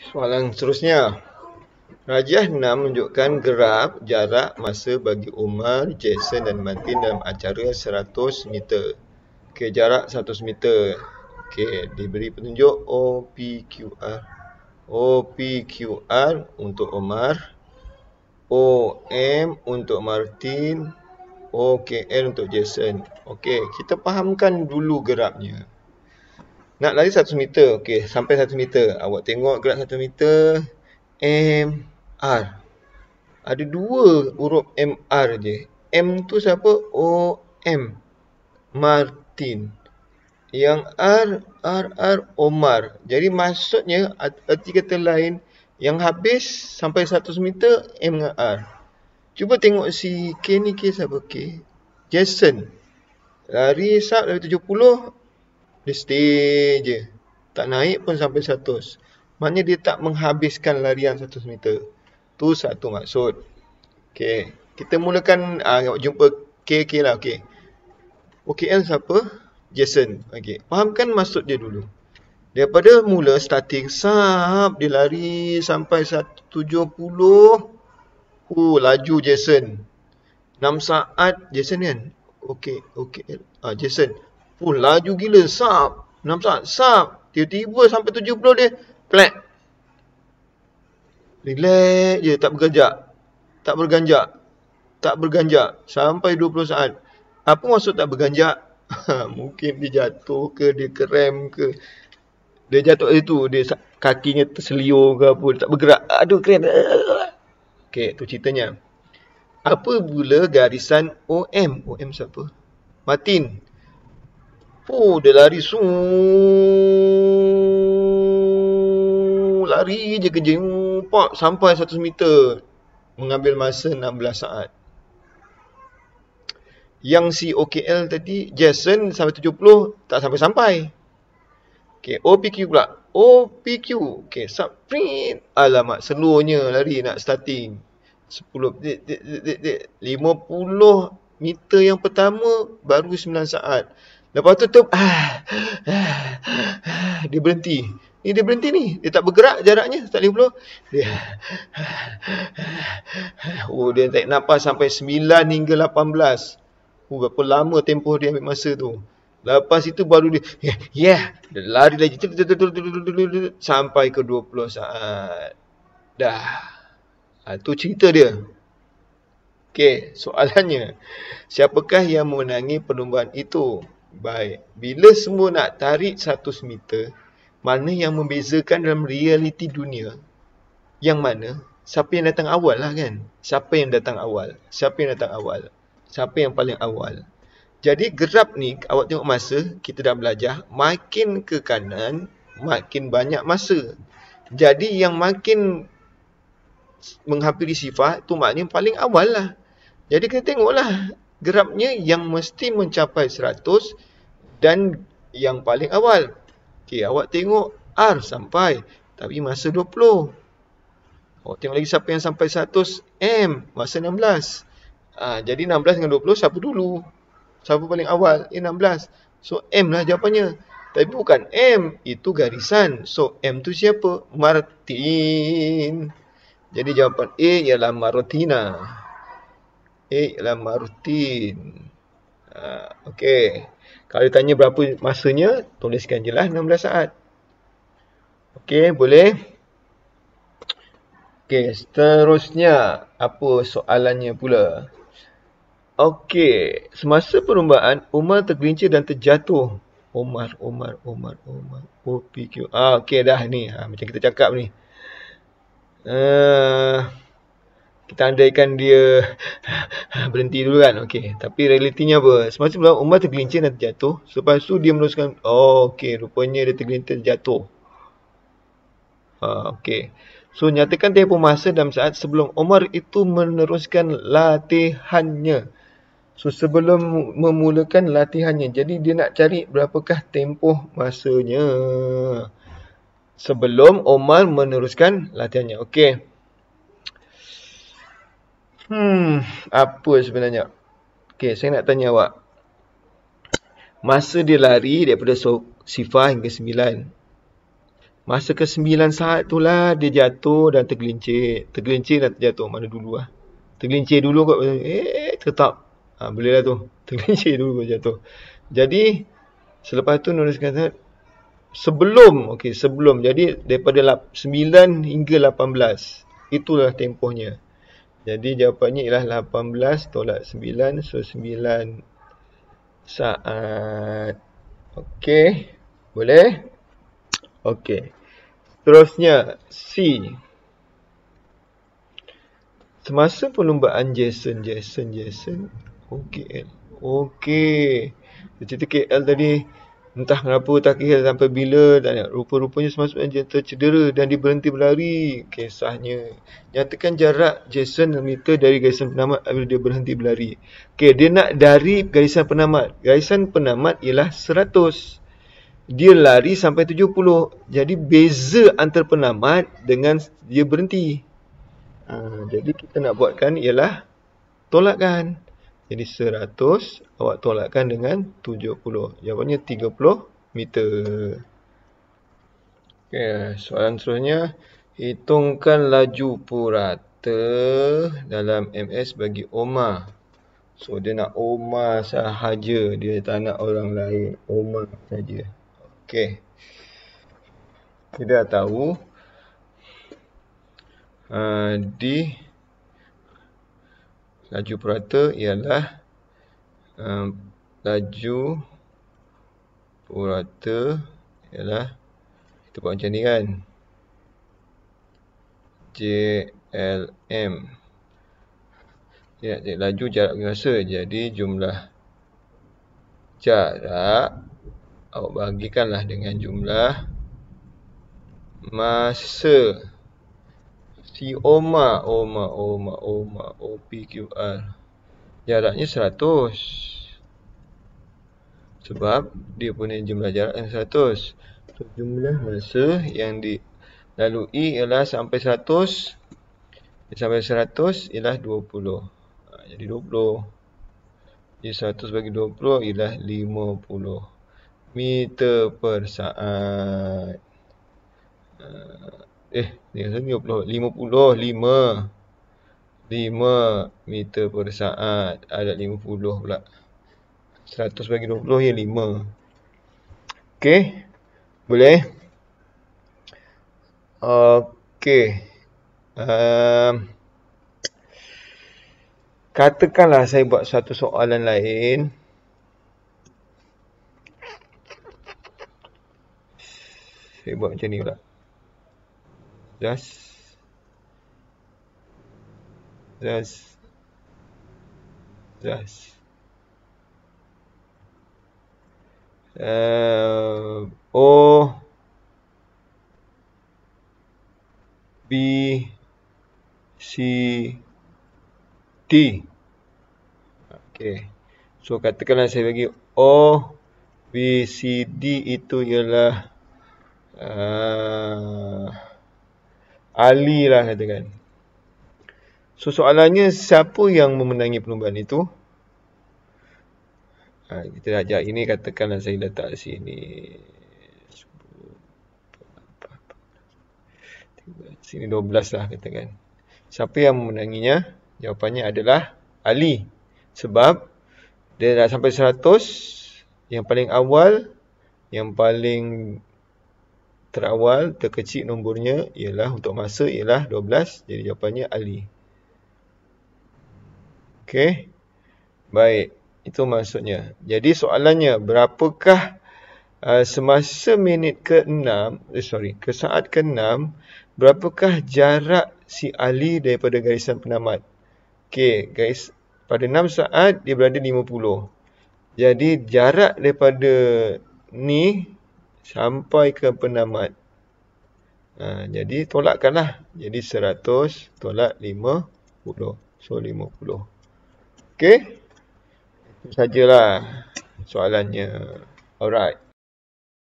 Soalan seterusnya. Rajah 6 menunjukkan graf jarak masa bagi Umar, Jason dan Martin dalam acara 100 meter. Okey, jarak 100 meter. Okey, diberi petunjuk OPQR. OPQR untuk Umar, OM untuk Martin, OKL untuk Jason. Okey, kita fahamkan dulu grafnya. Nak lari 100 meter. Okey, sampai 100 meter. Awak tengok graf 100 meter. MR. Ada dua huruf MR je. M tu siapa? OM. Martin. Yang R Omar. Jadi maksudnya, arti kata lain, yang habis sampai 100 meter M dengan R. Cuba tengok si K ni, K siapa? K. Jason. Lari 70, dia stay je. Tak naik pun sampai 100. Maknanya dia tak menghabiskan larian 100 meter. Tu satu maksud. Okey, kita mulakan jumpa K lah. Okey. OKL siapa? Jason. Okey, fahamkan maksud dia dulu. Daripada mula starting sub, dia lari sampai 170. Laju Jason. 6 saat Jason kan? Okey, OKL. Jason. Laju gila sub. 6 saat sub. Tiba-tiba sampai 70 dia plek. Relax je, tak berganjak. Tak berganjak sampai 20 saat. Apa maksud tak berganjak? Mungkin dia jatuh ke, dia krem ke. Dia jatuh itu, dia kakinya terseliur ke apa, dia tak bergerak. Aduh, krem. Okey, tu ceritanya. Apabila garisan OM. OM siapa? Martin. Dia lari lari je kerja sampai 100 meter, mengambil masa 16 saat. Yang si OKL tadi, Jason sampai 70 tak sampai-sampai. Okey, OPQ pula. OPQ. Okey, subprint. Alamak, slownya lari nak starting. 50 meter yang pertama baru 9 saat. Lepas tu dia berhenti. Dia berhenti ni. Dia tak bergerak jaraknya. Tak 50. Dia tarik nafas sampai 9 hingga 18. Berapa lama tempoh dia ambil masa tu. Lepas itu baru dia dia lari lagi sampai ke 20 saat. Dah. Tu cerita dia. Okey, soalannya, siapakah yang memenangi perlombaan itu? Baik, bila semua nak tarik 100 meter, mana yang membezakan dalam realiti dunia? Yang mana? Siapa yang datang awal lah kan? Siapa yang datang awal? Siapa yang paling awal? Jadi graf ni, awak tengok masa, kita dah belajar, makin ke kanan, makin banyak masa. Jadi yang makin menghampiri sifar, tu maknanya paling awal lah. Jadi kita tengoklah grafnya yang mesti mencapai 100 dan yang paling awal. Okey, awak tengok R sampai, tapi masa 20. Awak tengok lagi siapa yang sampai 100, M, masa 16. Jadi 16 dengan 20, siapa dulu? Siapa paling awal? 16. So, M lah jawapannya. Tapi bukan M, itu garisan. So, M tu siapa? Martin. Jadi jawapan A ialah Martina. A ialah Martin. Okey. Kalau ditanya berapa masanya, tuliskan je lah 16 saat. Okey, boleh? Okey, seterusnya. Apa soalannya pula? Okey, semasa perlombaan, Umar tergelincir dan terjatuh. Umar. OPQ. Okey dah ni. Macam kita cakap ni. Kita andaikan dia berhenti dulu kan. Okey, tapi realitinya apa? Semasa perlombaan, Umar tergelincir dan terjatuh. Selepas tu dia meneruskan. Okey, rupanya dia tergelincir terjatuh. Okey. So, nyatakan tempoh masa dalam saat sebelum Umar itu meneruskan latihannya. So, sebelum memulakan latihannya. Jadi, dia nak cari berapakah tempoh masanya sebelum Umar meneruskan latihannya. Okey. Apa sebenarnya? Okey, saya nak tanya awak. Masa dia lari daripada sifar hingga 9. Masa ke 9 saat tu lah dia jatuh dan tergelincir. Tergelincir dan terjatuh. Mana dulu lah. Tergelincir dulu kot. Tetap. Boleh lah tu. Tergelincir dulu kot jatuh. Jadi, selepas tu nulis kata, sebelum. Jadi, daripada 9 hingga 18. Itulah tempohnya. Jadi, jawapannya ialah 18 tolak 9. So, 9 saat. Okey. Boleh? Okey. Seterusnya, C. Semasa perlumbaan Jason. KL. Okey. Cerita KL tadi, entah kenapa tak kira sampai bila, rupa-rupanya semasa Jason tercedera dan dia berhenti berlari. Kisahnya, nyatakan jarak Jason meter dari garisan penamat apabila dia berhenti berlari. Okey, dia nak dari garisan penamat. Garisan penamat ialah 100. Dia lari sampai 70. Jadi beza antara penamat dengan dia berhenti. Jadi kita nak buatkan ialah tolakkan. Jadi 100 awak tolakkan dengan 70. Jawapannya 30 meter. Okay, soalan seterusnya. Hitungkan laju purata dalam MS bagi Omar. So dia nak Omar sahaja. Dia tak nak orang lain. Omar saja. Okay. Kita dah tahu. Di laju purata ialah laju purata ialah kita buat macam ni kan, JLM. Dia nak laju jarak masa, jadi jumlah jarak awak bagikanlah dengan jumlah masa. Si Omar OPQR jaraknya 100 sebab dia punya jumlah jarak yang 100. So, jumlah masa yang dilalui ialah sampai 100. Sampai 100 ialah 20. Jadi 20. Jadi 100 bagi 20 ialah 50 meter per saat. Ni 50 meter per saat. Ada 50 pula. 100 bagi 20 ya 5. Okey. Boleh? Okey. Katakanlah saya buat satu soalan lain. Saya buat macam ni pula. Just O B C D. Okey. So katakanlah saya bagi O B C D itu ialah Ali lah katakan. So soalannya, siapa yang memenangi perlumbaan itu? Kita ajak ini, katakanlah saya letak sini. Sini 12 lah katakan. Siapa yang memenanginya? Jawapannya adalah Ali. Sebab dia dah sampai 100. Yang paling awal, yang paling terawal, terkecil nombornya ialah untuk masa ialah 12. Jadi jawapannya Ali. Okey. Baik. Itu maksudnya. Jadi soalannya, berapakah semasa minit ke-6, ke saat ke-6, berapakah jarak si Ali daripada garisan penamat? Okey, guys, pada 6 saat dia berada 50. Jadi jarak daripada ni sampai ke penamat. Jadi tolakkanlah. Jadi 100 tolak 50. So 50. Okey. Itu sajalah soalannya. Alright.